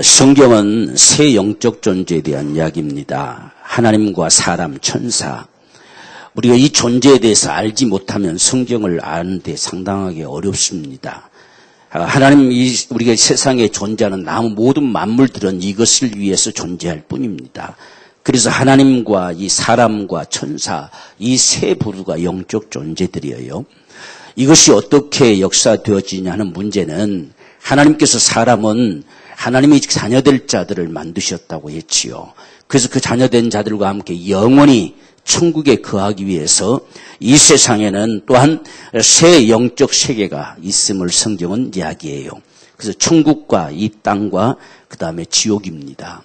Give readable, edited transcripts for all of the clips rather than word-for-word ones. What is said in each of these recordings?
성경은 새 영적 존재에 대한 이야기입니다. 하나님과 사람, 천사. 우리가 이 존재에 대해서 알지 못하면 성경을 아는데 상당하게 어렵습니다. 하나님, 우리가 세상에 존재하는 모든 만물들은 이것을 위해서 존재할 뿐입니다. 그래서 하나님과 이 사람과 천사, 이 세 부류가 영적 존재들이에요. 이것이 어떻게 역사되어지냐 하는 문제는 하나님께서 사람은 하나님이 자녀될 자들을 만드셨다고 했지요. 그래서 그 자녀된 자들과 함께 영원히 천국에 거하기 위해서 이 세상에는 또한 새 영적 세계가 있음을 성경은 이야기해요. 그래서 천국과 이 땅과 그 다음에 지옥입니다.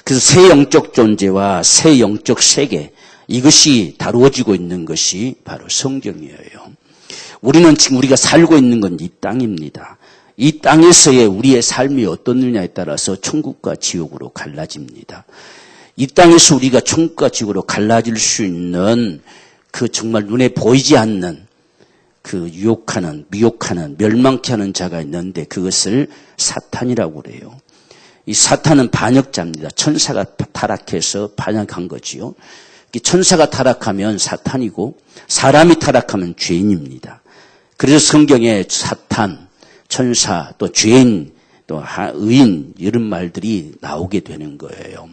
그래서 새 영적 존재와 새 영적 세계, 이것이 다루어지고 있는 것이 바로 성경이에요. 우리는 지금 우리가 살고 있는 건 이 땅입니다. 이 땅에서의 우리의 삶이 어떻느냐에 따라서 천국과 지옥으로 갈라집니다. 이 땅에서 우리가 천국과 지옥으로 갈라질 수 있는 그 정말 눈에 보이지 않는 그 유혹하는, 미혹하는, 멸망케 하는 자가 있는데 그것을 사탄이라고 그래요. 이 사탄은 반역자입니다. 천사가 타락해서 반역한 거지요. 천사가 타락하면 사탄이고 사람이 타락하면 죄인입니다. 그래서 성경에 사탄, 천사, 또 죄인, 또 의인 이런 말들이 나오게 되는 거예요.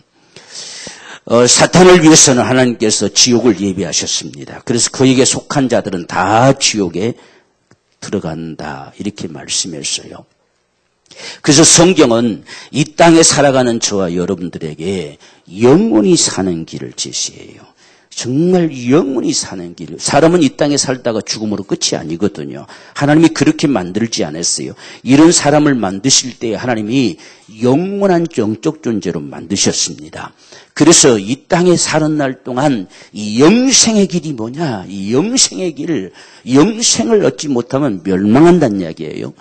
사탄을 위해서는 하나님께서 지옥을 예비하셨습니다. 그래서 그에게 속한 자들은 다 지옥에 들어간다 이렇게 말씀했어요. 그래서 성경은 이 땅에 살아가는 저와 여러분들에게 영원히 사는 길을 제시해요. 정말 영원히 사는 길. 사람은 이 땅에 살다가 죽음으로 끝이 아니거든요. 하나님이 그렇게 만들지 않았어요. 이런 사람을 만드실 때 하나님이 영원한 영적 존재로 만드셨습니다. 그래서 이 땅에 사는 날 동안 이 영생의 길이 뭐냐? 이 영생의 길, 영생을 얻지 못하면 멸망한다는 이야기예요.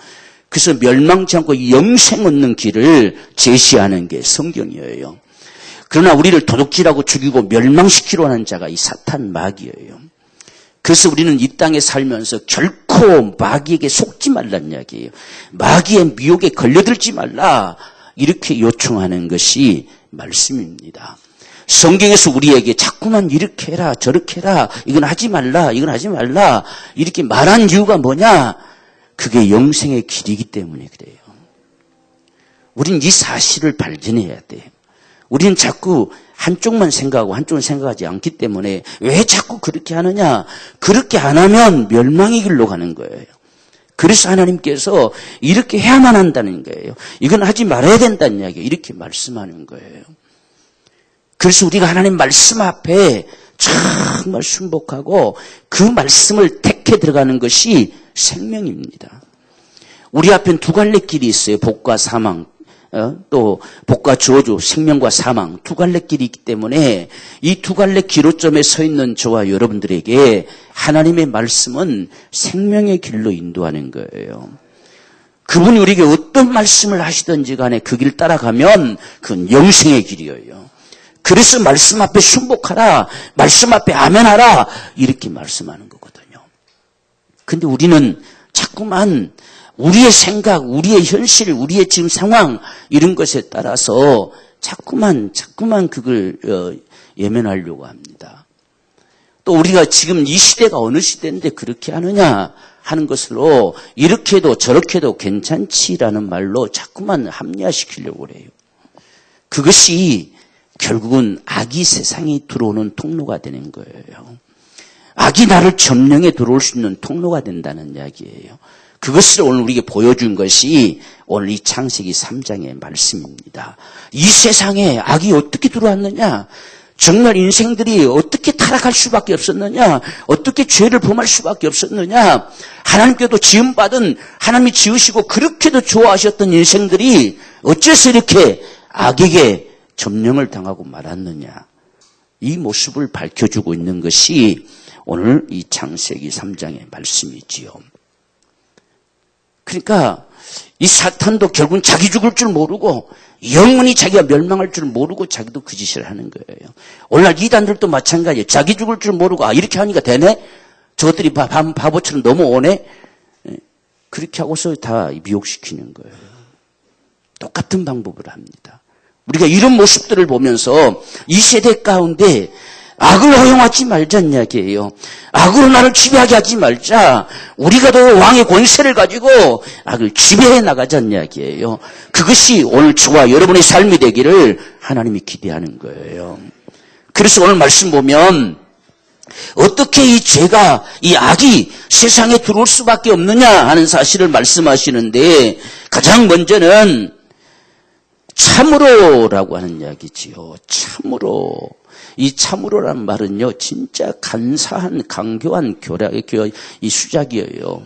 그래서 멸망치 않고 영생 얻는 길을 제시하는 게 성경이에요. 그러나 우리를 도둑질하고 죽이고 멸망시키려 하는 자가 이 사탄 마귀예요. 그래서 우리는 이 땅에 살면서 결코 마귀에게 속지 말라는 이야기예요. 마귀의 미혹에 걸려들지 말라 이렇게 요청하는 것이 말씀입니다. 성경에서 우리에게 자꾸만 이렇게 해라 저렇게 해라 이건 하지 말라 이건 하지 말라 이렇게 말한 이유가 뭐냐? 그게 영생의 길이기 때문에 그래요. 우린 이 사실을 발견해야 돼요. 우리는 자꾸 한쪽만 생각하고 한쪽은 생각하지 않기 때문에 왜 자꾸 그렇게 하느냐? 그렇게 안 하면 멸망의 길로 가는 거예요. 그래서 하나님께서 이렇게 해야만 한다는 거예요. 이건 하지 말아야 된다는 이야기예요. 이렇게 말씀하는 거예요. 그래서 우리가 하나님 말씀 앞에 정말 순복하고 그 말씀을 택해 들어가는 것이 생명입니다. 우리 앞엔 두 갈래 길이 있어요. 복과 사망. 또 복과 저주, 생명과 사망 두 갈래 길이 있기 때문에 이 두 갈래 기로점에 서 있는 저와 여러분들에게 하나님의 말씀은 생명의 길로 인도하는 거예요. 그분이 우리에게 어떤 말씀을 하시든지 간에 그 길 따라가면 그건 영생의 길이에요. 그래서 말씀 앞에 순복하라, 말씀 앞에 아멘하라 이렇게 말씀하는 거거든요. 근데 우리는 자꾸만 우리의 생각, 우리의 현실, 우리의 지금 상황 이런 것에 따라서 자꾸만 그걸 예면하려고 합니다. 또 우리가 지금 이 시대가 어느 시대인데 그렇게 하느냐 하는 것으로 이렇게도 저렇게도 괜찮지라는 말로 자꾸만 합리화시키려고 그래요. 그것이 결국은 악이 세상에 들어오는 통로가 되는 거예요. 악이 나를 점령해 들어올 수 있는 통로가 된다는 이야기예요. 그것을 오늘 우리에게 보여준 것이 오늘 이 창세기 3장의 말씀입니다. 이 세상에 악이 어떻게 들어왔느냐? 정말 인생들이 어떻게 타락할 수밖에 없었느냐? 어떻게 죄를 범할 수밖에 없었느냐? 하나님께도 지음받은 하나님이 지으시고 그렇게도 좋아하셨던 인생들이 어째서 이렇게 악에게 점령을 당하고 말았느냐? 이 모습을 밝혀주고 있는 것이 오늘 이 창세기 3장의 말씀이지요. 그러니까 이 사탄도 결국은 자기 죽을 줄 모르고 영원히 자기가 멸망할 줄 모르고 자기도 그 짓을 하는 거예요. 오늘날 이단들도 마찬가지예요. 자기 죽을 줄 모르고 이렇게 하니까 되네? 저것들이 바보처럼 넘어오네? 그렇게 하고서 다 미혹시키는 거예요. 똑같은 방법을 합니다. 우리가 이런 모습들을 보면서 이 세대 가운데 악을 허용하지 말자는 이야기예요. 악으로 나를 지배하게 하지 말자. 우리가 더 왕의 권세를 가지고 악을 지배해 나가자는 이야기예요. 그것이 오늘 저와 여러분의 삶이 되기를 하나님이 기대하는 거예요. 그래서 오늘 말씀 보면 어떻게 이 죄가, 이 악이 세상에 들어올 수밖에 없느냐 하는 사실을 말씀하시는데 가장 먼저는 참으로라고 하는 이야기지요. 참으로. 이 참으로라는 말은요, 진짜 간사한, 강교한 이 수작이에요.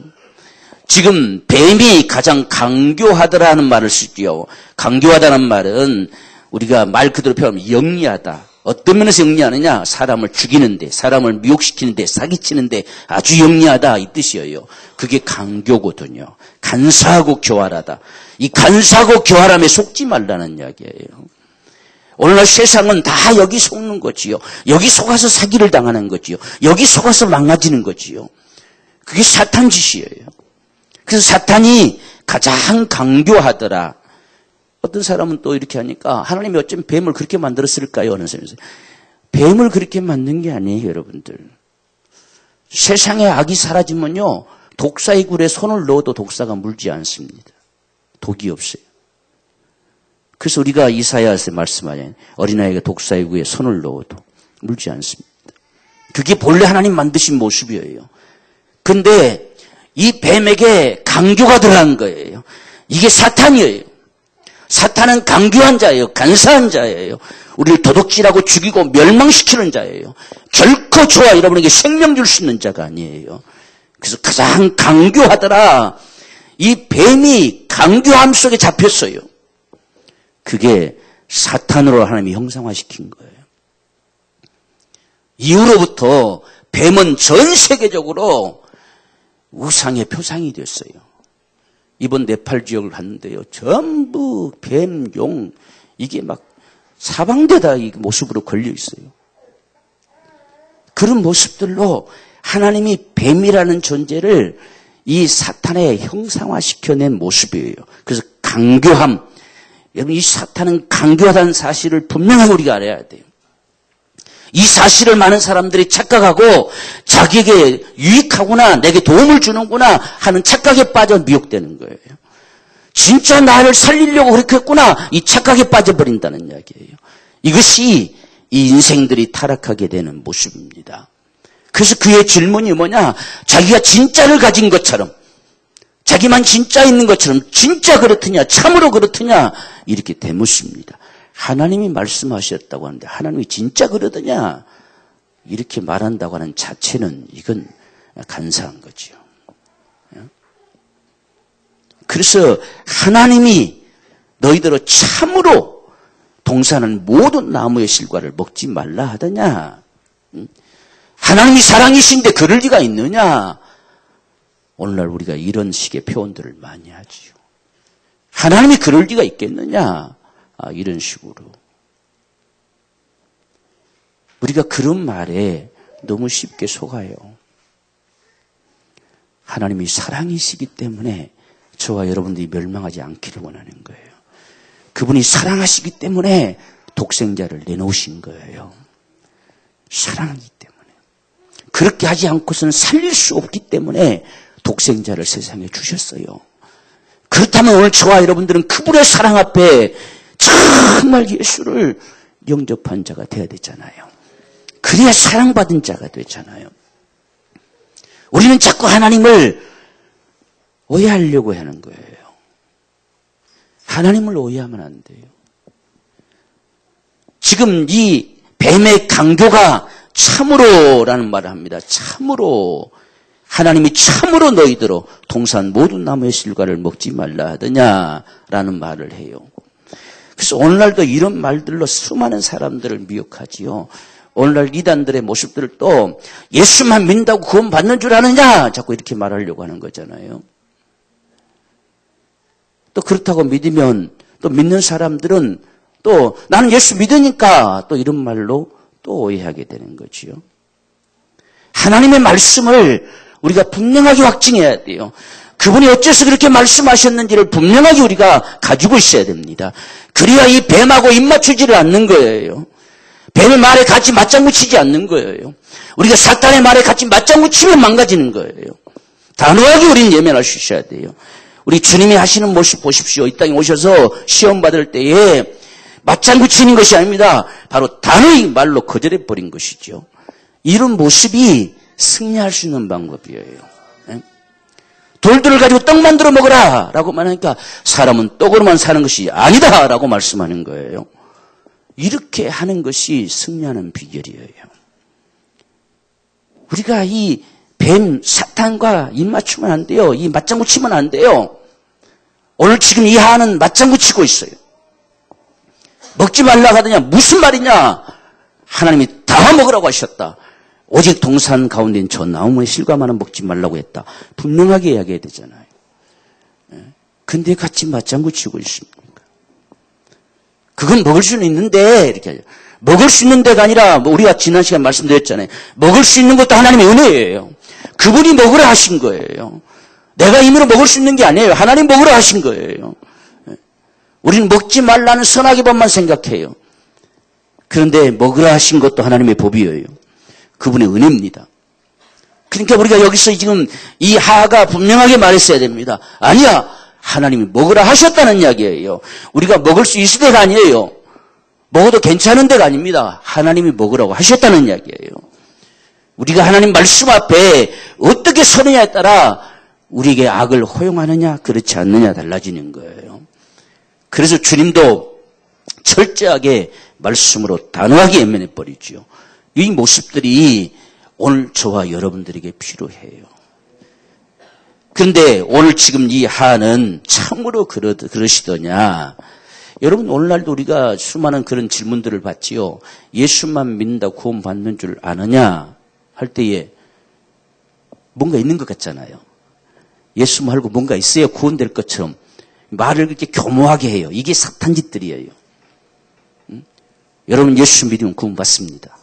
지금 뱀이 가장 강교하다라는 말을 쓰지요. 강교하다는 말은 우리가 말 그대로 표현하면 영리하다. 어떤 면에서 영리하느냐? 사람을 죽이는데, 사람을 미혹시키는데, 사기치는데 아주 영리하다 이 뜻이에요. 그게 강교거든요. 간사하고 교활하다. 이 간사하고 교활함에 속지 말라는 이야기예요. 오늘날 세상은 다 여기 속는 거지요. 여기 속아서 사기를 당하는 거지요. 여기 속아서 망가지는 거지요. 그게 사탄 짓이에요. 그래서 사탄이 가장 강교하더라. 어떤 사람은 또 이렇게 하니까 하나님이 어쩜 뱀을 그렇게 만들었을까요? 하는 사람이 있어요. 뱀을 그렇게 만든 게 아니에요, 여러분들. 세상에 악이 사라지면요, 독사의 굴에 손을 넣어도 독사가 물지 않습니다. 독이 없어요. 그래서 우리가 이사야에서 말씀하잖아요. 어린아이가 독사의 굴에 손을 넣어도 물지 않습니다. 그게 본래 하나님 만드신 모습이에요. 근데 이 뱀에게 강교가 들어간 거예요. 이게 사탄이에요. 사탄은 강교한 자예요. 간사한 자예요. 우리를 도둑질하고 죽이고 멸망시키는 자예요. 결코 저와 여러분에게 생명 줄 수 있는 자가 아니에요. 그래서 가장 강교하더라. 이 뱀이 강교함 속에 잡혔어요. 그게 사탄으로 하나님이 형상화시킨 거예요. 이후로부터 뱀은 전 세계적으로 우상의 표상이 됐어요. 이번 네팔 지역을 갔는데요. 전부 뱀, 용, 이게 막 사방대다 이 모습으로 걸려 있어요. 그런 모습들로 하나님이 뱀이라는 존재를 이 사탄에 형상화시켜낸 모습이에요. 그래서 강교함. 여러분, 이 사탄은 강교하다는 사실을 분명하게 우리가 알아야 돼요. 이 사실을 많은 사람들이 착각하고 자기에게 유익하구나, 내게 도움을 주는구나 하는 착각에 빠져 미혹되는 거예요. 진짜 나를 살리려고 그렇게 했구나, 이 착각에 빠져버린다는 이야기예요. 이것이 이 인생들이 타락하게 되는 모습입니다. 그래서 그의 질문이 뭐냐? 자기가 진짜를 가진 것처럼, 자기만 진짜 있는 것처럼 진짜 그렇더냐, 참으로 그렇더냐 이렇게 되묻습니다. 하나님이 말씀하셨다고 하는데 하나님이 진짜 그러더냐 이렇게 말한다고 하는 자체는 이건 간사한 거죠. 그래서 하나님이 너희들로 참으로 동산은 모든 나무의 실과를 먹지 말라 하더냐. 하나님이 사랑이신데 그럴 리가 있느냐. 오늘날 우리가 이런 식의 표현들을 많이 하지요. 하나님이 그럴 리가 있겠느냐. 이런 식으로. 우리가 그런 말에 너무 쉽게 속아요. 하나님이 사랑이시기 때문에 저와 여러분들이 멸망하지 않기를 원하는 거예요. 그분이 사랑하시기 때문에 독생자를 내놓으신 거예요. 사랑이기 때문에. 그렇게 하지 않고서는 살릴 수 없기 때문에 독생자를 세상에 주셨어요. 그렇다면 오늘 저와 여러분들은 그분의 사랑 앞에 정말 예수를 영접한 자가 되어야 되잖아요. 그래야 사랑받은 자가 되잖아요. 우리는 자꾸 하나님을 오해하려고 하는 거예요. 하나님을 오해하면 안 돼요. 지금 이 뱀의 강교가 참으로라는 말을 합니다. 참으로. 하나님이 참으로 너희들로 동산 모든 나무의 실과를 먹지 말라 하더냐라는 말을 해요. 그래서 오늘날도 이런 말들로 수많은 사람들을 미혹하지요. 오늘날 이단들의 모습들을 또 예수만 믿는다고 구원 받는 줄 아느냐 자꾸 이렇게 말하려고 하는 거잖아요. 또 그렇다고 믿으면 또 믿는 사람들은 또 나는 예수 믿으니까 또 이런 말로 또 오해하게 되는 거지요. 하나님의 말씀을 우리가 분명하게 확증해야 돼요. 그분이 어째서 그렇게 말씀하셨는지를 분명하게 우리가 가지고 있어야 됩니다. 그래야 이 뱀하고 입맞추지를 않는 거예요. 뱀의 말에 같이 맞장구 치지 않는 거예요. 우리가 사탄의 말에 같이 맞장구 치면 망가지는 거예요. 단호하게 우리는 예면할 수 있어야 돼요. 우리 주님이 하시는 모습 보십시오. 이 땅에 오셔서 시험 받을 때에 맞장구 치는 것이 아닙니다. 바로 단호히 말로 거절해버린 것이죠. 이런 모습이 승리할 수 있는 방법이에요. 돌들을 가지고 떡 만들어 먹어라 라고 말하니까 사람은 떡으로만 사는 것이 아니다 라고 말씀하는 거예요. 이렇게 하는 것이 승리하는 비결이에요. 우리가 이 뱀, 사탄과 입 맞추면 안 돼요. 이 맞장구 치면 안 돼요. 오늘 지금 이 하는 맞장구 치고 있어요. 먹지 말라고 하더냐 무슨 말이냐. 하나님이 다 먹으라고 하셨다. 오직 동산 가운데 저 나무의 실과만은 먹지 말라고 했다. 분명하게 이야기해야 되잖아요. 근데 같이 맞장구 치고 있습니까? 그건 먹을 수는 있는데 이렇게 하죠. 먹을 수 있는 데가 아니라 우리가 지난 시간 말씀드렸잖아요. 먹을 수 있는 것도 하나님의 은혜예요. 그분이 먹으라 하신 거예요. 내가 임의로 먹을 수 있는 게 아니에요. 하나님 먹으라 하신 거예요. 우리는 먹지 말라는 선악의 법만 생각해요. 그런데 먹으라 하신 것도 하나님의 법이에요. 그분의 은혜입니다. 그러니까 우리가 여기서 지금 이 하가 분명하게 말했어야 됩니다. 아니야. 하나님이 먹으라 하셨다는 이야기예요. 우리가 먹을 수 있을 때가 아니에요. 먹어도 괜찮은 데가 아닙니다. 하나님이 먹으라고 하셨다는 이야기예요. 우리가 하나님 말씀 앞에 어떻게 서느냐에 따라 우리에게 악을 허용하느냐 그렇지 않느냐 달라지는 거예요. 그래서 주님도 철저하게 말씀으로 단호하게 예면해버리죠. 이 모습들이 오늘 저와 여러분들에게 필요해요. 그런데 오늘 지금 이 하는 참으로 그러시더냐. 여러분 오늘날도 우리가 수많은 그런 질문들을 받지요. 예수만 믿는다 구원받는 줄 아느냐 할 때에 뭔가 있는 것 같잖아요. 예수 말고 뭔가 있어야 구원될 것처럼 말을 그렇게 교모하게 해요. 이게 사탄 짓들이에요. 여러분 예수 믿으면 구원받습니다.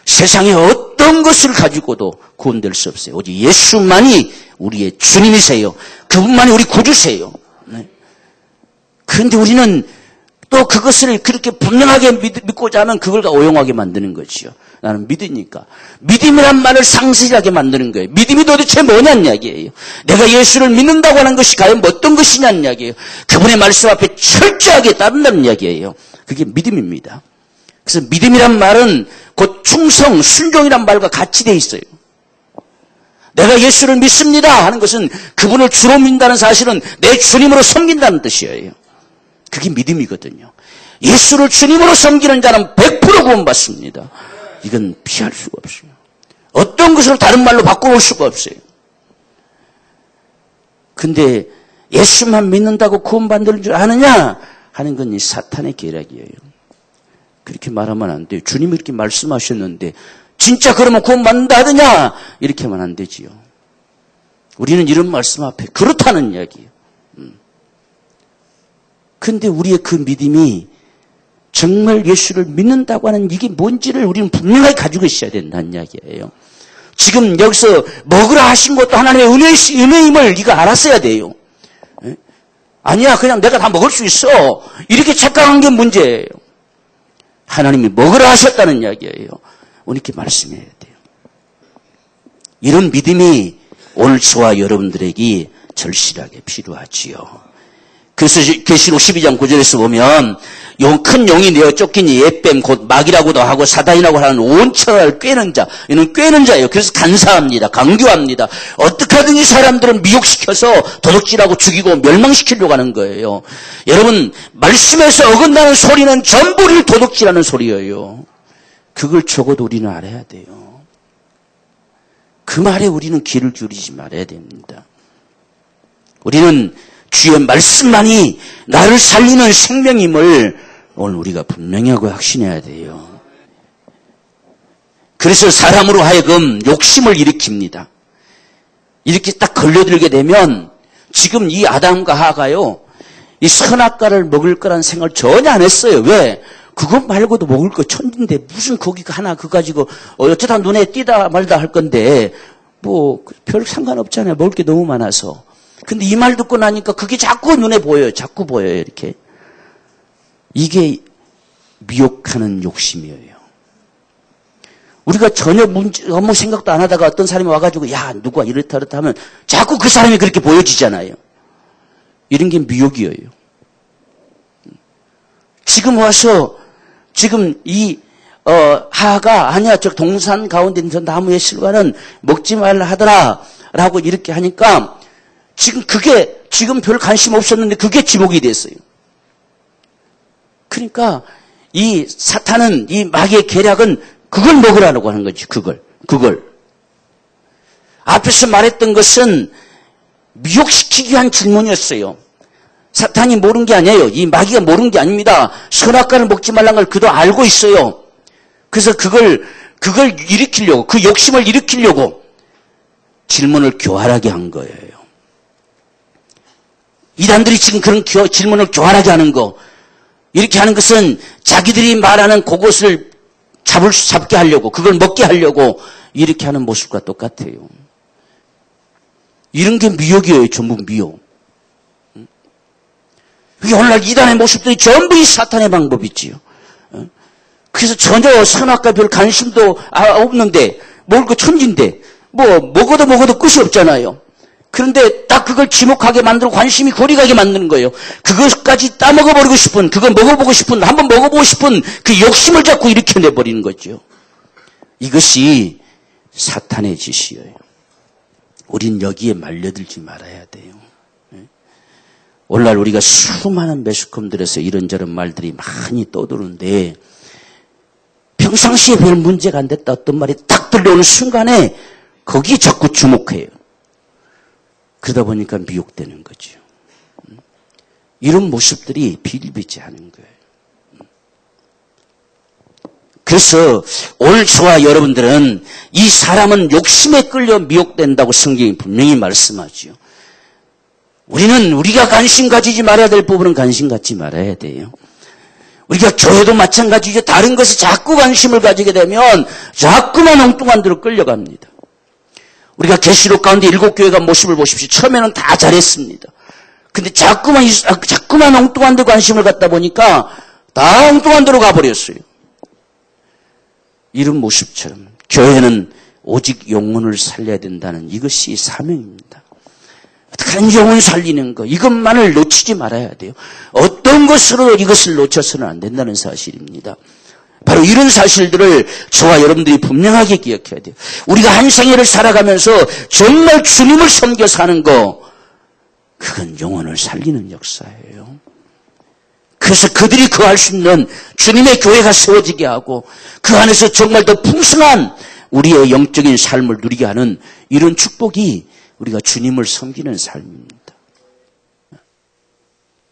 세상에 어떤 것을 가지고도 구원될 수 없어요. 오직 예수만이 우리의 주님이세요. 그분만이 우리 구주세요. 그런데 우리는 또 그것을 그렇게 분명하게 믿고자 하면 그걸 오용하게 만드는 것이요. 나는 믿으니까. 믿음이란 말을 상세하게 만드는 거예요. 믿음이 도대체 뭐냐는 이야기예요. 내가 예수를 믿는다고 하는 것이 과연 어떤 것이냐는 이야기예요. 그분의 말씀 앞에 철저하게 따른다는 이야기예요. 그게 믿음입니다. 그래서 믿음이란 말은 곧 충성, 순종이란 말과 같이 돼 있어요. 내가 예수를 믿습니다 하는 것은 그분을 주로 믿는다는 사실은 내 주님으로 섬긴다는 뜻이에요. 그게 믿음이거든요. 예수를 주님으로 섬기는 자는 100% 구원받습니다. 이건 피할 수가 없어요. 어떤 것을 다른 말로 바꿔볼 수가 없어요. 근데 예수만 믿는다고 구원받는 줄 아느냐 하는 건 이 사탄의 계략이에요. 그렇게 말하면 안 돼요. 주님이 이렇게 말씀하셨는데 진짜 그러면 구원받는다 하느냐 이렇게 하면 안 되지요. 우리는 이런 말씀 앞에 그렇다는 이야기예요. 근데 우리의 그 믿음이 정말 예수를 믿는다고 하는 이게 뭔지를 우리는 분명하게 가지고 있어야 된다는 이야기예요. 지금 여기서 먹으라 하신 것도 하나님의 은혜임을 네가 알았어야 돼요. 아니야 그냥 내가 다 먹을 수 있어. 이렇게 착각한 게 문제예요. 하나님이 먹으라 하셨다는 이야기예요. 이렇게 말씀해야 돼요. 이런 믿음이 오늘 저와 여러분들에게 절실하게 필요하지요. 그래서 계시록 12장 9절에서 보면 큰 용이 내어 쫓긴 옛뱀 곧 마귀라고도 하고 사단이라고 하는 온 천하를 꿰는 자, 이는 꿰는 자예요. 그래서 간사합니다. 강교합니다. 어떻게 하든 이 사람들은 미혹시켜서 도둑질하고 죽이고 멸망시키려고 하는 거예요. 여러분 말씀에서 어긋나는 소리는 전부 우리를 도둑질하는 소리예요. 그걸 적어도 우리는 알아야 돼요. 그 말에 우리는 귀를 기울이지 말아야 됩니다. 우리는 주의 말씀만이 나를 살리는 생명임을 오늘 우리가 분명히 하고 확신해야 돼요. 그래서 사람으로 하여금 욕심을 일으킵니다. 이렇게 딱 걸려들게 되면 지금 이 아담과 하가요. 이 선악과를 먹을 거란 생각을 전혀 안 했어요. 왜? 그것 말고도 먹을 거 천진데 무슨 거기 하나 그거 가지고 어쩌다 눈에 띄다 말다 할 건데 뭐 별 상관없잖아요. 먹을 게 너무 많아서. 근데 이 말 듣고 나니까 그게 자꾸 눈에 보여요. 자꾸 보여요. 이렇게. 이게 미혹하는 욕심이에요. 우리가 전혀 아무 생각도 안 하다가 어떤 사람이 와가지고 야 누가 이렇다 저렇다 하면 자꾸 그 사람이 그렇게 보여지잖아요. 이런 게 미혹이에요. 지금 와서 지금 이 하하가 아니야 저 동산 가운데 있는 저 나무의 실과는 먹지 말라 하더라 라고 이렇게 하니까 지금 그게 지금 별 관심 없었는데 그게 지목이 됐어요. 그러니까 이 사탄은 이 마귀의 계략은 그걸 먹으라고 하는 거지. 그걸. 앞에서 말했던 것은 미혹시키기 위한 질문이었어요. 사탄이 모르는 게 아니에요. 이 마귀가 모르는 게 아닙니다. 선악과를 먹지 말라는 걸 그도 알고 있어요. 그래서 그걸 일으키려고, 그 욕심을 일으키려고 질문을 교활하게 한 거예요. 이단들이 지금 그런 질문을 교활하게 하는 거, 이렇게 하는 것은 자기들이 말하는 그것을 잡게 하려고, 그걸 먹게 하려고 이렇게 하는 모습과 똑같아요. 이런 게 미혹이에요. 전부 미혹. 오늘날 이단의 모습들이 전부 이 사탄의 방법이지요. 그래서 전혀 선악과 별 관심도 없는데, 먹을 거 천진데, 먹어도 끝이 없잖아요. 그런데 딱 그걸 지목하게 만들고 관심이 거리 가게 만드는 거예요. 그것까지 따먹어버리고 싶은, 그걸 먹어보고 싶은, 한번 먹어보고 싶은 그 욕심을 자꾸 일으켜내버리는 거죠. 이것이 사탄의 짓이에요. 우린 여기에 말려들지 말아야 돼요. 오늘날 우리가 수많은 매스컴들에서 이런저런 말들이 많이 떠도는데 평상시에 별 문제가 안 됐다 어떤 말이 딱 들려오는 순간에 거기에 자꾸 주목해요. 그러다 보니까 미혹되는 거죠. 이런 모습들이 비일비재하는 거예요. 그래서 오늘 저와 여러분들은 이 사람은 욕심에 끌려 미혹된다고 성경이 분명히 말씀하죠. 우리가 관심 가지지 말아야 될 부분은 관심 갖지 말아야 돼요. 우리가 교회도 마찬가지죠. 다른 것에 자꾸 관심을 가지게 되면 자꾸만 엉뚱한 데로 끌려갑니다. 우리가 계시록 가운데 7교회가 모습을 보십시오. 처음에는 다 잘했습니다. 근데 자꾸만 엉뚱한 데 관심을 갖다 보니까 다 엉뚱한 데로 가버렸어요. 이런 모습처럼 교회는 오직 영혼을 살려야 된다는 이것이 사명입니다. 어떻게 영혼 살리는 거 이것만을 놓치지 말아야 돼요. 어떤 것으로 이것을 놓쳐서는 안 된다는 사실입니다. 바로 이런 사실들을 저와 여러분들이 분명하게 기억해야 돼요. 우리가 한 생애를 살아가면서 정말 주님을 섬겨 사는 거 그건 영혼을 살리는 역사예요. 그래서 그들이 거할 수 있는 주님의 교회가 세워지게 하고 그 안에서 정말 더 풍성한 우리의 영적인 삶을 누리게 하는 이런 축복이 우리가 주님을 섬기는 삶입니다.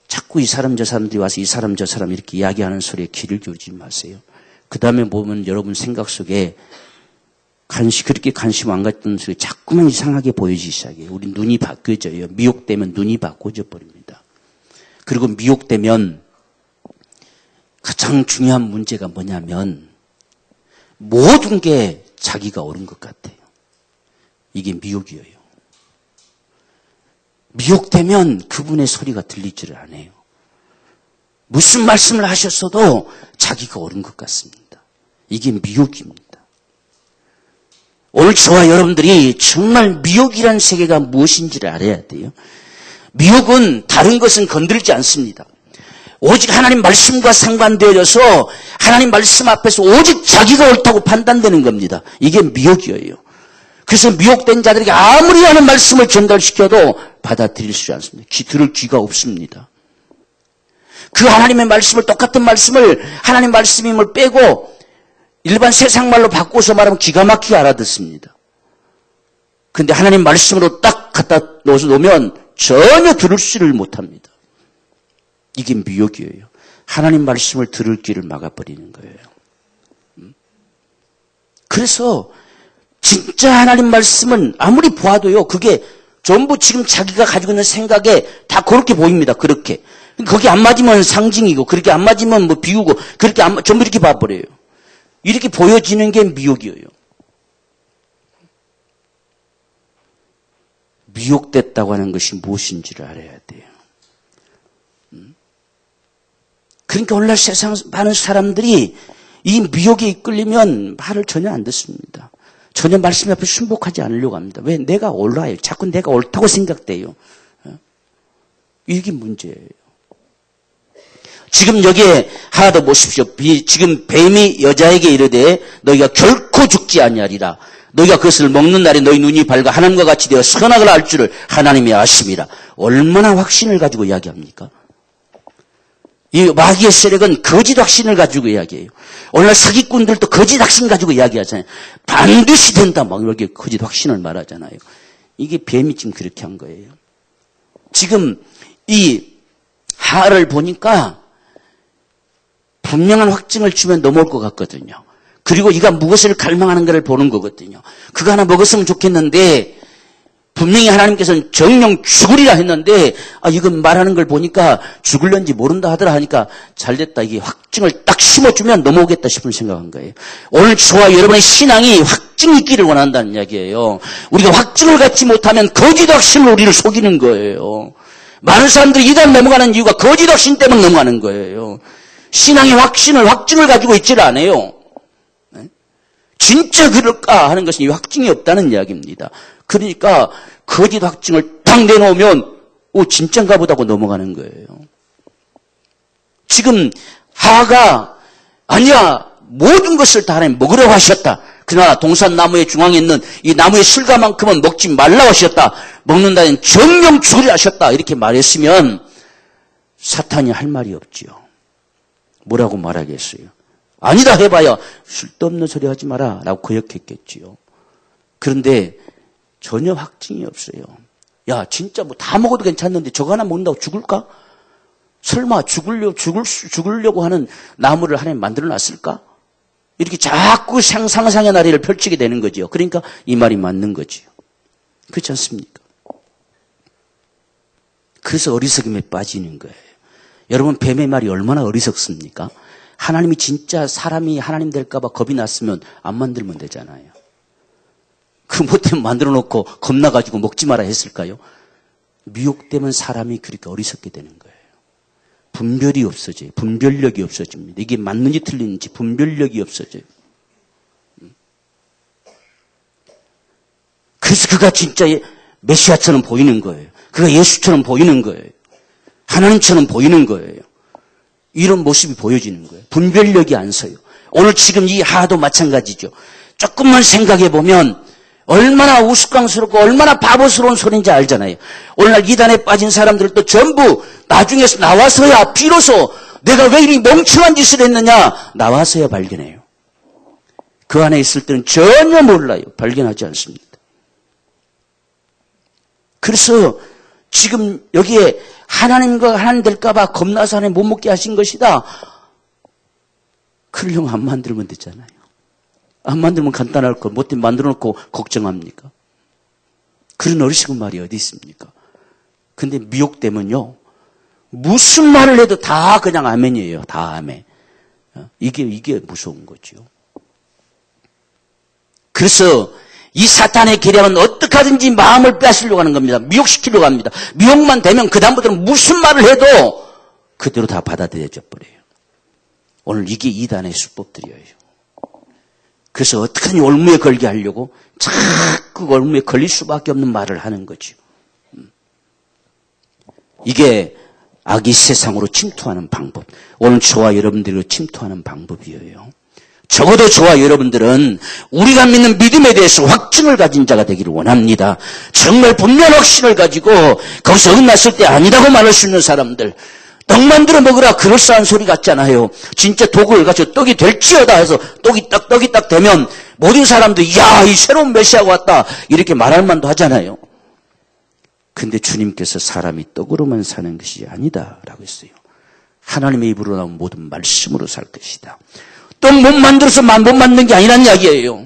자꾸 이 사람 저 사람들이 와서 이 사람 저 사람 이렇게 이야기하는 소리에 귀를 기울이지 마세요. 그 다음에 보면 여러분 생각 속에 그렇게 관심 안 갖던 소리 자꾸만 이상하게 보여지기 시작해요. 우리 눈이 바뀌어져요. 미혹되면 눈이 바꿔져 버립니다. 그리고 미혹되면 가장 중요한 문제가 뭐냐면 모든 게 자기가 옳은 것 같아요. 이게 미혹이에요. 미혹되면 그분의 소리가 들리지를 않아요. 무슨 말씀을 하셨어도 자기가 옳은 것 같습니다. 이게 미혹입니다. 오늘 저와 여러분들이 정말 미혹이라는 세계가 무엇인지를 알아야 돼요. 미혹은 다른 것은 건들지 않습니다. 오직 하나님 말씀과 상관되어져서 하나님 말씀 앞에서 오직 자기가 옳다고 판단되는 겁니다. 이게 미혹이에요. 그래서 미혹된 자들에게 아무리 하는 말씀을 전달시켜도 받아들일 수 않습니다. 들을 귀가 없습니다. 그 하나님의 말씀을 똑같은 말씀을 하나님 말씀임을 빼고 일반 세상 말로 바꿔서 말하면 기가 막히게 알아듣습니다. 그런데 하나님 말씀으로 딱 갖다 놓으면 전혀 들을지를 못합니다. 이게 미혹이에요. 하나님 말씀을 들을 귀를 막아버리는 거예요. 그래서 진짜 하나님 말씀은 아무리 보아도요. 그게 전부 지금 자기가 가지고 있는 생각에 다 그렇게 보입니다. 그렇게. 거기 안 맞으면 상징이고 그렇게 안 맞으면 뭐 비우고 그렇게 전부 이렇게 봐버려요. 이렇게 보여지는 게 미혹이에요. 미혹됐다고 하는 것이 무엇인지를 알아야 돼요. 그러니까 오늘날 세상 많은 사람들이 이 미혹에 이끌리면 말을 전혀 안 듣습니다. 전혀 말씀 앞에 순복하지 않으려고 합니다. 왜? 내가 옳아요. 자꾸 내가 옳다고 생각돼요. 이게 문제예요. 지금 여기에 하나 더 보십시오. 지금 뱀이 여자에게 이르되 너희가 결코 죽지 아니하리라. 너희가 그것을 먹는 날에 너희 눈이 밝아 하나님과 같이 되어 선악을 알 줄을 하나님이 아심이라. 얼마나 확신을 가지고 이야기합니까? 이 마귀의 세력은 거짓 확신을 가지고 이야기해요. 오늘날 사기꾼들도 거짓 확신 가지고 이야기하잖아요. 반드시 된다 막 이렇게 거짓 확신을 말하잖아요. 이게 뱀이 지금 그렇게 한 거예요. 지금 이 하를 보니까 분명한 확증을 주면 넘어올 것 같거든요. 그리고 이가 무엇을 갈망하는 것을 보는 거거든요. 그거 하나 먹었으면 좋겠는데 분명히 하나님께서는 정령 죽으리라 했는데 이건 말하는 걸 보니까 죽을런지 모른다 하더라 하니까 잘됐다. 이게 확증을 딱 심어주면 넘어오겠다 싶은 생각한 거예요. 오늘 저와 여러분의 신앙이 확증이 있기를 원한다는 이야기예요. 우리가 확증을 갖지 못하면 거짓 확신으로 우리를 속이는 거예요. 많은 사람들이 이단 넘어가는 이유가 거짓 확신 때문에 넘어가는 거예요. 신앙의 확증을 가지고 있지를 않아요. 진짜 그럴까 하는 것은 이 확증이 없다는 이야기입니다. 그러니까 거짓 확증을 딱 내놓으면 진짠가 보다 하고 넘어가는 거예요. 지금 하가 아니야 모든 것을 다 하나님 먹으라고 하셨다. 그러나 동산나무의 중앙에 있는 이 나무의 실과만큼은 먹지 말라고 하셨다. 먹는다면 정령 죽으리라 하셨다. 이렇게 말했으면 사탄이 할 말이 없지요. 뭐라고 말하겠어요? 아니다 해봐야 쓸데없는 소리 하지 마라 라고 거역했겠지요. 그런데 전혀 확증이 없어요. 야 진짜 뭐 다 먹어도 괜찮는데 저거 하나 먹는다고 죽을까? 설마 죽으려고 하는 나무를 하나님 만들어 놨을까? 이렇게 자꾸 상상의 나래를 펼치게 되는 거죠. 그러니까 이 말이 맞는 거지요. 그렇지 않습니까? 그래서 어리석음에 빠지는 거예요. 여러분 뱀의 말이 얼마나 어리석습니까? 하나님이 진짜 사람이 하나님 될까 봐 겁이 났으면 안 만들면 되잖아요. 그 못되면 만들어 놓고 겁나가지고 먹지 마라 했을까요? 미혹되면 사람이 그렇게 어리석게 되는 거예요. 분별이 없어져요. 분별력이 없어집니다. 이게 맞는지 틀리는지 분별력이 없어져요. 그래서 그가 진짜 메시아처럼 보이는 거예요. 그가 예수처럼 보이는 거예요. 하나님처럼 보이는 거예요. 이런 모습이 보여지는 거예요. 분별력이 안 서요. 오늘 지금 이 하도 마찬가지죠. 조금만 생각해 보면 얼마나 우스꽝스럽고 얼마나 바보스러운 소리인지 알잖아요. 오늘날 이단에 빠진 사람들도 전부 나중에 나와서야 비로소 내가 왜 이리 멍청한 짓을 했느냐 나와서야 발견해요. 그 안에 있을 때는 전혀 몰라요. 발견하지 않습니다. 그래서 지금 여기에 하나님과 하나님 될까 봐 겁나서 하나님 못 먹게 하신 것이다. 그러려면 안 만들면 되잖아요. 안 만들면 간단할 걸 못해 만들어 놓고 걱정합니까? 그런 어리석은 말이 어디 있습니까? 근데 미혹되면요. 무슨 말을 해도 다 그냥 아멘이에요. 다 아멘. 이게 무서운 거죠. 그래서 이 사탄의 계략은 어떻게 하든지 마음을 빼앗으려고 하는 겁니다. 미혹시키려고 합니다. 미혹만 되면 그 다음부터는 무슨 말을 해도 그대로 다 받아들여져 버려요. 오늘 이게 이단의 수법들이에요. 그래서 어떻게든 올무에 걸게 하려고 자꾸 올무에 걸릴 수밖에 없는 말을 하는 거죠. 이게 악이 세상으로 침투하는 방법. 오늘 저와 여러분들로 침투하는 방법이에요. 적어도 저와 여러분들은 우리가 믿는 믿음에 대해서 확증을 가진 자가 되기를 원합니다. 정말 분명한 확신을 가지고 거기서 어긋났을 때 아니라고 말할 수 있는 사람들. 떡 만들어 먹으라 그럴싸한 소리 같잖아요. 진짜 독을 가지고 떡이 될지어다 해서 떡이 딱 되면 모든 사람들이 야, 이 새로운 메시아가 왔다 이렇게 말할 만도 하잖아요. 근데 주님께서 사람이 떡으로만 사는 것이 아니다라고 했어요. 하나님의 입으로 나온 모든 말씀으로 살 것이다. 떡 못 만들어서 못 만든 게 아니란 이야기예요.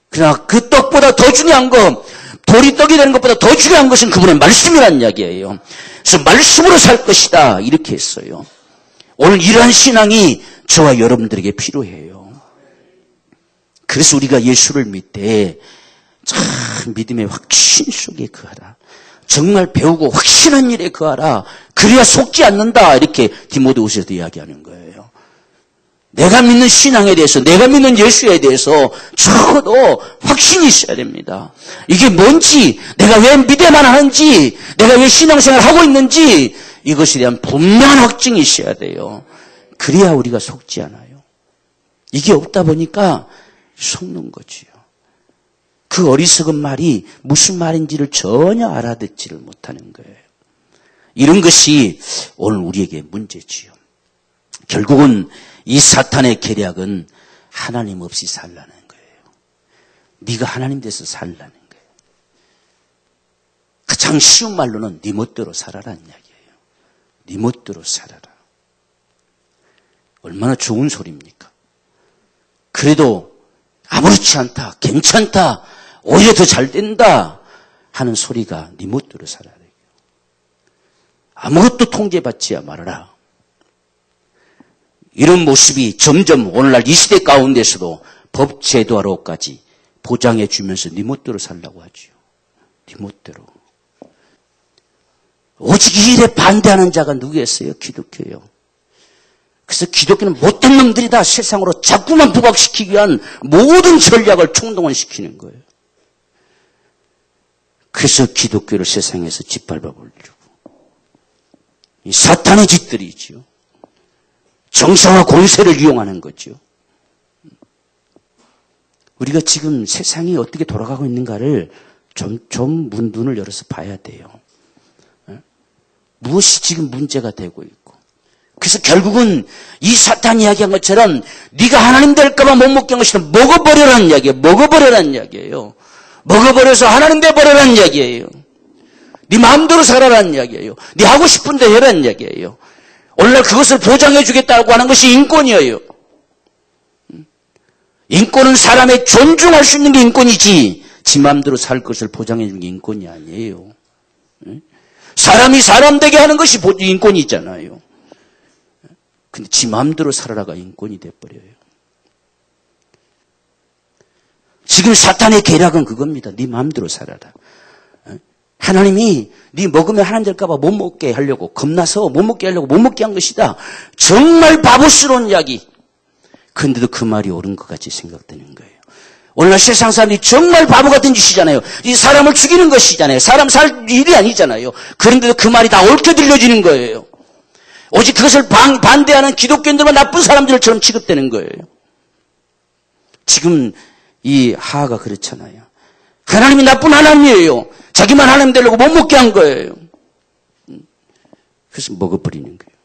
그러나 그 떡보다 더 중요한 거, 돌이 떡이 되는 것보다 더 중요한 것은 그분의 말씀이란 이야기예요. 그래서 말씀으로 살 것이다 이렇게 했어요. 오늘 이러한 신앙이 저와 여러분들에게 필요해요. 그래서 우리가 예수를 믿되 참 그 믿음의 확신 속에 거하라. 정말 배우고 확신한 일에 거하라. 그래야 속지 않는다. 이렇게 디모데후서에도 이야기하는 거예요. 내가 믿는 신앙에 대해서, 내가 믿는 예수에 대해서 적어도 확신이 있어야 됩니다. 이게 뭔지, 내가 왜 믿어야만 하는지, 내가 왜 신앙생활을 하고 있는지 이것에 대한 분명한 확증이 있어야 돼요. 그래야 우리가 속지 않아요. 이게 없다 보니까 속는 거지요. 그 어리석은 말이 무슨 말인지를 전혀 알아듣지를 못하는 거예요. 이런 것이 오늘 우리에게 문제지요. 결국은 이 사탄의 계략은 하나님 없이 살라는 거예요. 네가 하나님 돼서 살라는 거예요. 가장 쉬운 말로는 네 멋대로 살아라는 이야기예요. 네 멋대로 살아라. 얼마나 좋은 소리입니까? 그래도 아무렇지 않다, 괜찮다, 오히려 더 잘 된다 하는 소리가 네 멋대로 살아라. 아무것도 통제받지 말아라. 이런 모습이 점점 오늘날 이 시대 가운데서도 법 제도화로까지 보장해 주면서 네 멋대로 살라고 하지요. 네 멋대로. 오직 이 일에 반대하는 자가 누구였어요? 기독교요. 그래서 기독교는 못된 놈들이다. 세상으로 자꾸만 부각시키기 위한 모든 전략을 총동원시키는 거예요. 그래서 기독교를 세상에서 짓밟아 보려고. 이 사탄의 짓들이지요. 정사와 권세를 이용하는 거죠. 우리가 지금 세상이 어떻게 돌아가고 있는가를 좀 문눈을 열어서 봐야 돼요. 무엇이 지금 문제가 되고 있고. 그래서 결국은 이 사탄이 이야기한 것처럼 네가 하나님 될까봐 못 먹게 한 것이라 먹어버려라는 이야기예요. 먹어버려라는 이야기예요. 먹어버려서 하나님 돼버려라는 이야기예요. 네 마음대로 살아라는 이야기예요. 네 하고 싶은 데 해라는 이야기예요. 오늘날 그것을 보장해 주겠다고 하는 것이 인권이에요. 인권은 사람의 존중할 수 있는 게 인권이지 지 마음대로 살 것을 보장해 주는 게 인권이 아니에요. 사람이 사람 되게 하는 것이 인권이 있잖아요. 근데 지 마음대로 살아라가 인권이 돼버려요. 지금 사탄의 계략은 그겁니다. 네 마음대로 살아라. 하나님이 네 먹으면 하나님 될까 봐 못 먹게 하려고 겁나서 못 먹게 하려고 못 먹게 한 것이다. 정말 바보스러운 이야기. 그런데도 그 말이 옳은 것 같이 생각되는 거예요. 오늘날 세상 사람들이 정말 바보 같은 짓이잖아요. 이 사람을 죽이는 것이잖아요. 사람 살 일이 아니잖아요. 그런데도 그 말이 다 옳게 들려지는 거예요. 오직 그것을 반대하는 기독교인들만 나쁜 사람들처럼 취급되는 거예요. 지금 이 하하가 그렇잖아요. 하나님이 나쁜 하나님이에요. 자기만 하나님 되려고 못 먹게 한 거예요. 그래서 먹어버리는 거예요.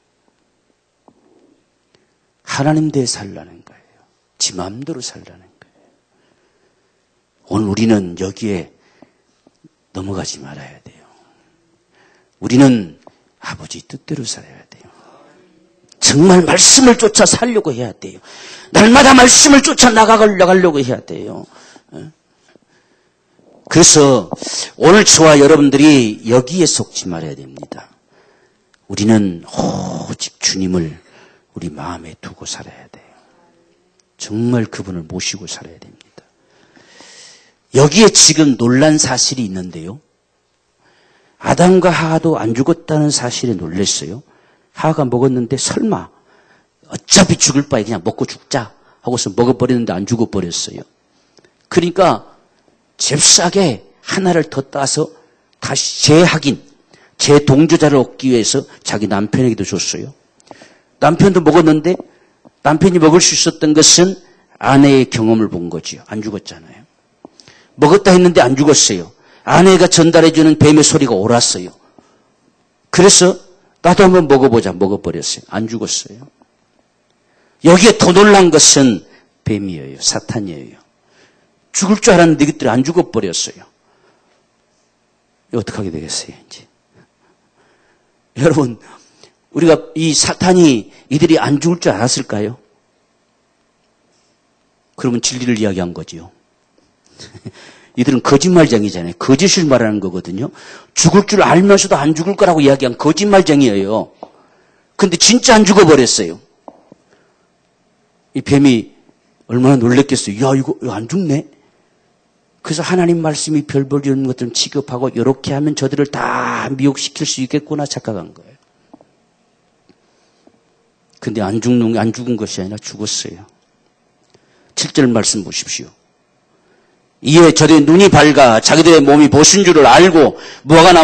하나님 대해 살라는 거예요. 지 마음대로 살라는 거예요. 오늘 우리는 여기에 넘어가지 말아야 돼요. 우리는 아버지 뜻대로 살아야 돼요. 정말 말씀을 쫓아 살려고 해야 돼요. 날마다 말씀을 쫓아 나가려고 해야 돼요. 그래서 오늘 저와 여러분들이 여기에 속지 말아야 됩니다. 우리는 오직 주님을 우리 마음에 두고 살아야 돼요. 정말 그분을 모시고 살아야 됩니다. 여기에 지금 놀란 사실이 있는데요. 아담과 하하도 안 죽었다는 사실에 놀랐어요. 하하가 먹었는데 설마 어차피 죽을 바에 그냥 먹고 죽자 하고서 먹어버렸는데 안 죽어버렸어요. 그러니까 잽싸게 하나를 더 따서 다시 재확인, 재동조자를 얻기 위해서 자기 남편에게도 줬어요. 남편도 먹었는데 남편이 먹을 수 있었던 것은 아내의 경험을 본 거죠. 안 죽었잖아요. 먹었다 했는데 안 죽었어요. 아내가 전달해주는 뱀의 소리가 옳았어요. 그래서 나도 한번 먹어보자. 먹어버렸어요. 안 죽었어요. 여기에 더 놀란 것은 뱀이에요. 사탄이에요. 죽을 줄 알았는데 이것들이 안 죽어버렸어요. 어떻게 하게 되겠어요, 이제? 여러분, 우리가 이 사탄이 이들이 안 죽을 줄 알았을까요? 그러면 진리를 이야기한 거지요. 이들은 거짓말쟁이잖아요. 거짓을 말하는 거거든요. 죽을 줄 알면서도 안 죽을 거라고 이야기한 거짓말쟁이에요. 근데 진짜 안 죽어버렸어요. 이 뱀이 얼마나 놀랬겠어요. 야, 이거 안 죽네? 그래서 하나님 말씀이 별 보려는 것들은 취급하고 이렇게 하면 저들을 다 미혹시킬 수 있겠구나 착각한 거예요. 근데 안 죽은 것이 아니라 죽었어요. 7절 말씀 보십시오. 이에 저들의 눈이 밝아 자기들의 몸이 보신 줄을 알고 무화과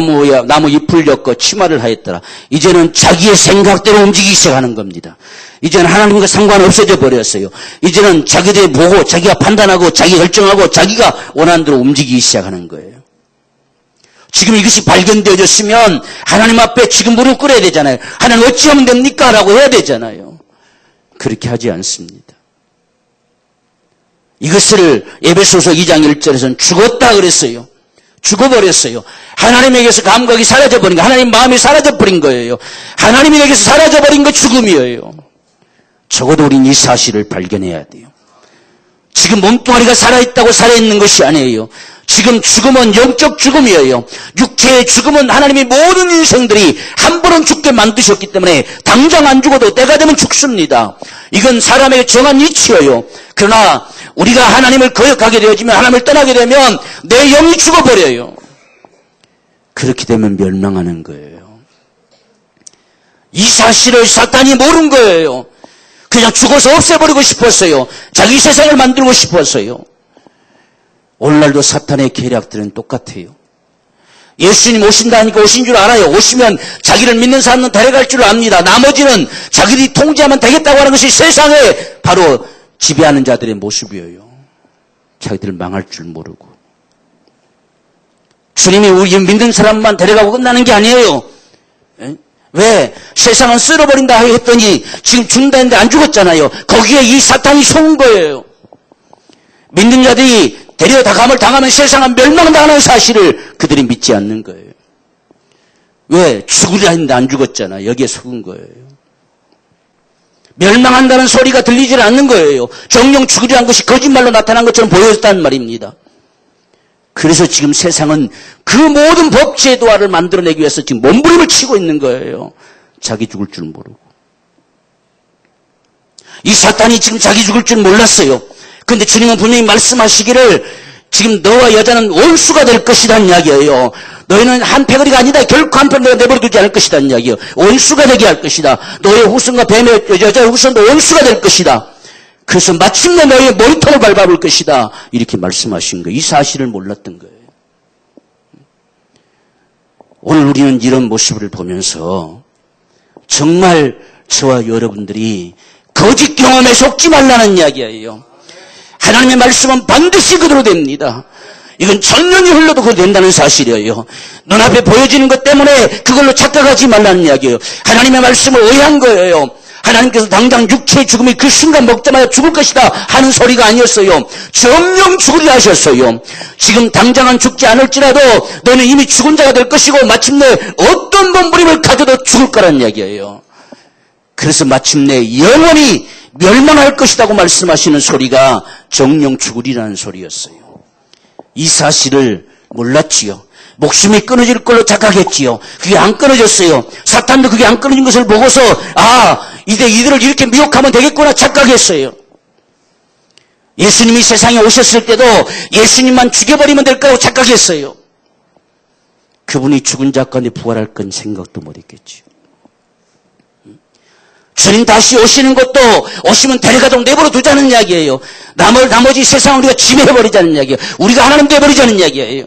나무 잎을 엮어 치마를 하였더라. 이제는 자기의 생각대로 움직이기 시작하는 겁니다. 이제는 하나님과 상관없어져 버렸어요. 이제는 자기들이 보고 자기가 판단하고 자기가 결정하고 자기가 원하는 대로 움직이기 시작하는 거예요. 지금 이것이 발견되어졌으면 하나님 앞에 지금 무릎 꿇어야 되잖아요. 하나님 어찌하면 됩니까? 라고 해야 되잖아요. 그렇게 하지 않습니다. 이것을 에베소서 2장 1절에서는 죽었다 그랬어요. 죽어버렸어요. 하나님에게서 감각이 사라져버린 거예요. 하나님 마음이 사라져버린 거예요. 하나님에게서 사라져버린 거 죽음이에요. 적어도 우린 이 사실을 발견해야 돼요. 지금 몸뚱아리가 살아있다고 살아있는 것이 아니에요. 지금 죽음은 영적 죽음이에요. 육체의 죽음은 하나님이 모든 인생들이 한 번은 죽게 만드셨기 때문에 당장 안 죽어도 때가 되면 죽습니다. 이건 사람에게 정한 이치예요. 그러나 우리가 하나님을 거역하게 되어지면 하나님을 떠나게 되면 내 영이 죽어버려요. 그렇게 되면 멸망하는 거예요. 이 사실을 사탄이 모른 거예요. 그냥 죽어서 없애버리고 싶었어요. 자기 세상을 만들고 싶었어요. 오늘날도 사탄의 계략들은 똑같아요. 예수님 오신다니까 오신 줄 알아요. 오시면 자기를 믿는 사람은 데려갈 줄 압니다. 나머지는 자기들이 통제하면 되겠다고 하는 것이 세상에 바로 지배하는 자들의 모습이에요. 자기들 망할 줄 모르고. 주님이 우리 믿는 사람만 데려가고 끝나는 게 아니에요. 왜? 세상은 쓸어버린다 했더니 지금 죽는다 했는데 안 죽었잖아요. 거기에 이 사탄이 속은 거예요. 믿는 자들이 데려다감을 당하면 세상은 멸망당하는 사실을 그들이 믿지 않는 거예요. 왜? 죽으려 했는데 안 죽었잖아. 여기에 속은 거예요. 멸망한다는 소리가 들리질 않는 거예요. 정령 죽으려 한 것이 거짓말로 나타난 것처럼 보여졌다는 말입니다. 그래서 지금 세상은 그 모든 법제도화를 만들어내기 위해서 지금 몸부림을 치고 있는 거예요. 자기 죽을 줄 모르고. 이 사탄이 지금 자기 죽을 줄 몰랐어요. 그런데 주님은 분명히 말씀하시기를 지금 너와 여자는 원수가 될 것이라는 이야기예요. 너희는 한 패거리가 아니다. 결코 한 편 내가 내버려두지 않을 것이라는 이야기예요. 원수가 되게 할 것이다. 너의 후손과 뱀의 여자의 후손도 원수가 될 것이다. 그래서 마침내 너희의 머리통을 밟아볼 것이다. 이렇게 말씀하신 거예요. 이 사실을 몰랐던 거예요. 오늘 우리는 이런 모습을 보면서 정말 저와 여러분들이 거짓 경험에 속지 말라는 이야기예요. 하나님의 말씀은 반드시 그대로 됩니다. 이건 천년이 흘러도 그대로 된다는 사실이에요. 눈앞에 보여지는 것 때문에 그걸로 착각하지 말라는 이야기예요. 하나님의 말씀을 오해한 거예요. 하나님께서 당장 육체의 죽음이 그 순간 먹자마자 죽을 것이다 하는 소리가 아니었어요. 정령 죽으리라 하셨어요. 지금 당장은 죽지 않을지라도 너는 이미 죽은 자가 될 것이고 마침내 어떤 몸부림을 가져도 죽을 거라는 이야기예요. 그래서 마침내 영원히 멸망할 것이라고 말씀하시는 소리가 정령 죽으리라는 소리였어요. 이 사실을 몰랐지요. 목숨이 끊어질 걸로 착각했지요. 그게 안 끊어졌어요. 사탄도 그게 안 끊어진 것을 보고서 이제 이들을 이렇게 미혹하면 되겠구나 착각했어요. 예수님이 세상에 오셨을 때도 예수님만 죽여버리면 될 거라고 착각했어요. 그분이 죽은 자 가운데 부활할 건 생각도 못했겠지요. 주님 다시 오시는 것도 오시면 데려가도 내버려 두자는 이야기예요. 나머지 세상을 우리가 지배해버리자는 이야기예요. 우리가 하나님 되어버리자는 이야기예요.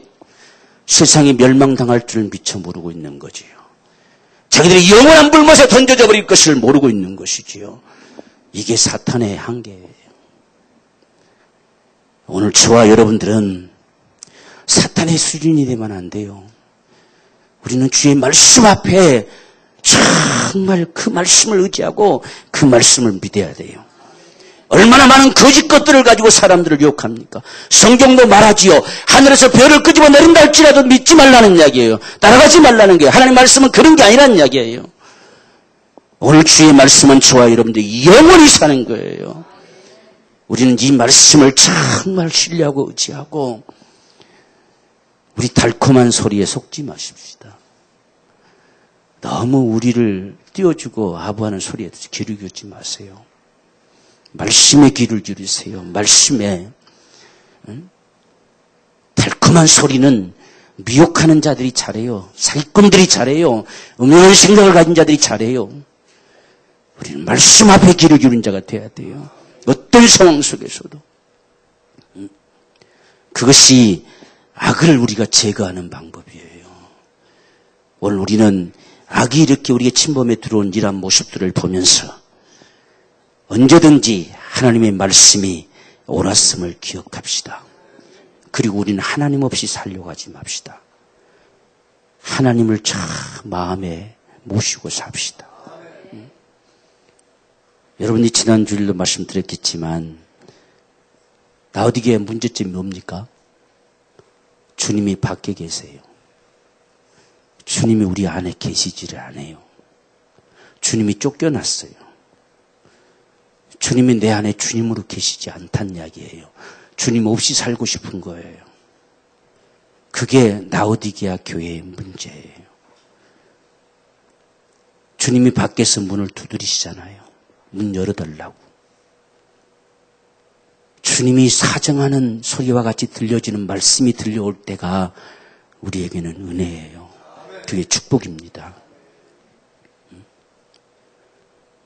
세상이 멸망당할 줄 미처 모르고 있는 거지요. 자기들이 영원한 불못에 던져져 버릴 것을 모르고 있는 것이지요. 이게 사탄의 한계예요. 오늘 저와 여러분들은 사탄의 수준이 되면 안 돼요. 우리는 주의 말씀 앞에 정말 그 말씀을 의지하고 그 말씀을 믿어야 돼요. 얼마나 많은 거짓 것들을 가지고 사람들을 유혹합니까? 성경도 말하지요. 하늘에서 별을 끄집어 내린다 할지라도 믿지 말라는 이야기예요. 따라가지 말라는 거예요. 하나님 말씀은 그런 게 아니라는 이야기예요. 오늘 주의 말씀은 저와 여러분들이 영원히 사는 거예요. 우리는 이 말씀을 정말 신뢰하고 의지하고 우리 달콤한 소리에 속지 마십시다. 너무 우리를 띄워주고 아부하는 소리에 귀를 기울이지 마세요. 말씀에 귀를 기울이세요. 말씀에. 달콤한 소리는 미혹하는 자들이 잘해요. 사기꾼들이 잘해요. 음흉한 생각을 가진 자들이 잘해요. 우리는 말씀 앞에 귀를 기울인 자가 돼야 돼요. 어떤 상황 속에서도. 그것이 악을 우리가 제거하는 방법이에요. 오늘 우리는 악이 이렇게 우리의 침범에 들어온 이러한 모습들을 보면서 언제든지 하나님의 말씀이 옳았음을 기억합시다. 그리고 우리는 하나님 없이 살려고 하지 맙시다. 하나님을 참 마음에 모시고 삽시다. 여러분이 지난 주일도 말씀드렸겠지만 라오디게아의 문제점이 뭡니까? 주님이 밖에 계세요. 주님이 우리 안에 계시지를 않아요. 주님이 쫓겨났어요. 주님이 내 안에 주님으로 계시지 않다는 이야기예요. 주님 없이 살고 싶은 거예요. 그게 라오디게아 교회의 문제예요. 주님이 밖에서 문을 두드리시잖아요. 문 열어달라고. 주님이 사정하는 소리와 같이 들려지는 말씀이 들려올 때가 우리에게는 은혜예요. 그게 축복입니다.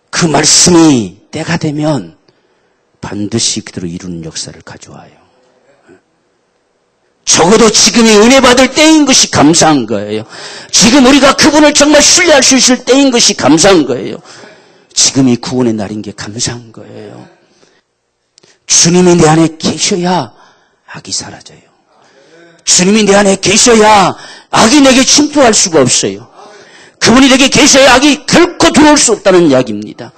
그 말씀이 때가 되면 반드시 그대로 이루는 역사를 가져와요. 적어도 지금이 은혜 받을 때인 것이 감사한 거예요. 지금 우리가 그분을 정말 신뢰할 수 있을 때인 것이 감사한 거예요. 지금이 구원의 날인 게 감사한 거예요. 주님이 내 안에 계셔야 악이 사라져요. 주님이 내 안에 계셔야 악이 내게 침투할 수가 없어요. 그분이 내게 계셔야 악이 결코 들어올 수 없다는 이야기입니다.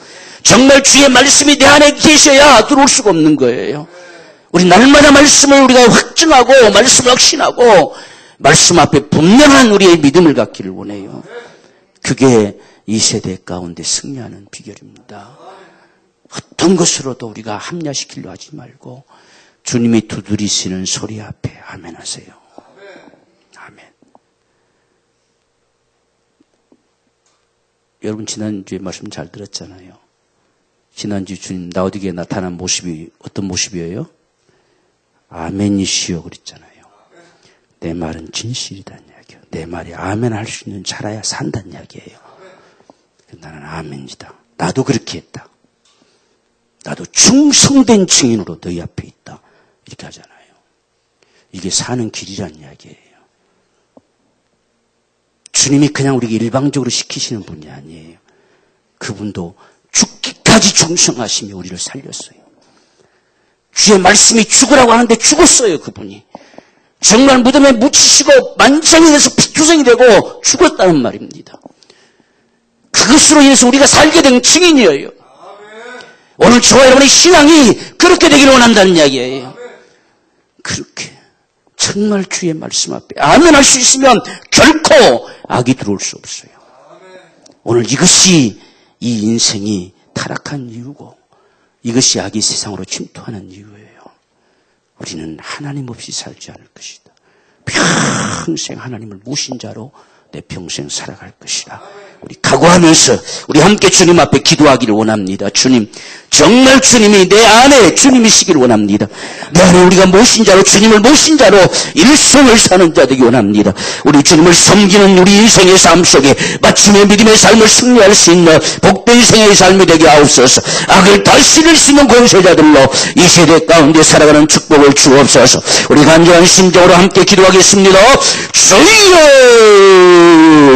정말 주의 말씀이 내 안에 계셔야 들어올 수가 없는 거예요. 우리 날마다 말씀을 우리가 확증하고 말씀을 확신하고 말씀 앞에 분명한 우리의 믿음을 갖기를 원해요. 그게 이 세대 가운데 승리하는 비결입니다. 어떤 것으로도 우리가 합리화시키려 하지 말고 주님이 두드리시는 소리 앞에 아멘 하세요. 아멘. 여러분 지난주에 말씀 잘 들었잖아요. 지난주 주님 라오디게아에 나타난 모습이 어떤 모습이에요? 아멘이시여 그랬잖아요. 내 말은 진실이란 이야기예요. 내 말이 아멘 할 수 있는 자라야 산다는 이야기예요. 나는 아멘이다. 나도 그렇게 했다. 나도 충성된 증인으로 너희 앞에 있다. 이렇게 하잖아요. 이게 사는 길이란 이야기예요. 주님이 그냥 우리에게 일방적으로 시키시는 분이 아니에요. 그분도 죽기까지 충성하시며 우리를 살렸어요. 주의 말씀이 죽으라고 하는데 죽었어요. 그분이. 정말 무덤에 묻히시고 만장이 돼서 피투성이 되고 죽었다는 말입니다. 그것으로 인해서 우리가 살게 된 증인이에요. 오늘 저와 여러분의 신앙이 그렇게 되기를 원한다는 이야기예요. 그렇게 정말 주의 말씀 앞에 아멘 할 수 있으면 결코 악이 들어올 수 없어요. 오늘 이것이 이 인생이 타락한 이유고 이것이 악이 세상으로 침투하는 이유예요. 우리는 하나님 없이 살지 않을 것이다. 평생 하나님을 모신 자로 내 평생 살아갈 것이다. 우리 각오하면서 우리 함께 주님 앞에 기도하기를 원합니다. 주님, 정말 주님이 내 안에 주님이시기를 원합니다. 내 안에 우리가 모신 자로 주님을 모신 자로 일생을 사는 자 되기 원합니다. 우리 주님을 섬기는 우리 인생의 삶 속에 마침내 믿음의 삶을 승리할 수 있는 복된 생애의 삶이 되게 하옵소서. 악을 다스릴 수 있는 권세자들로 이 세대 가운데 살아가는 축복을 주옵소서. 우리 간절한 심정으로 함께 기도하겠습니다. 주여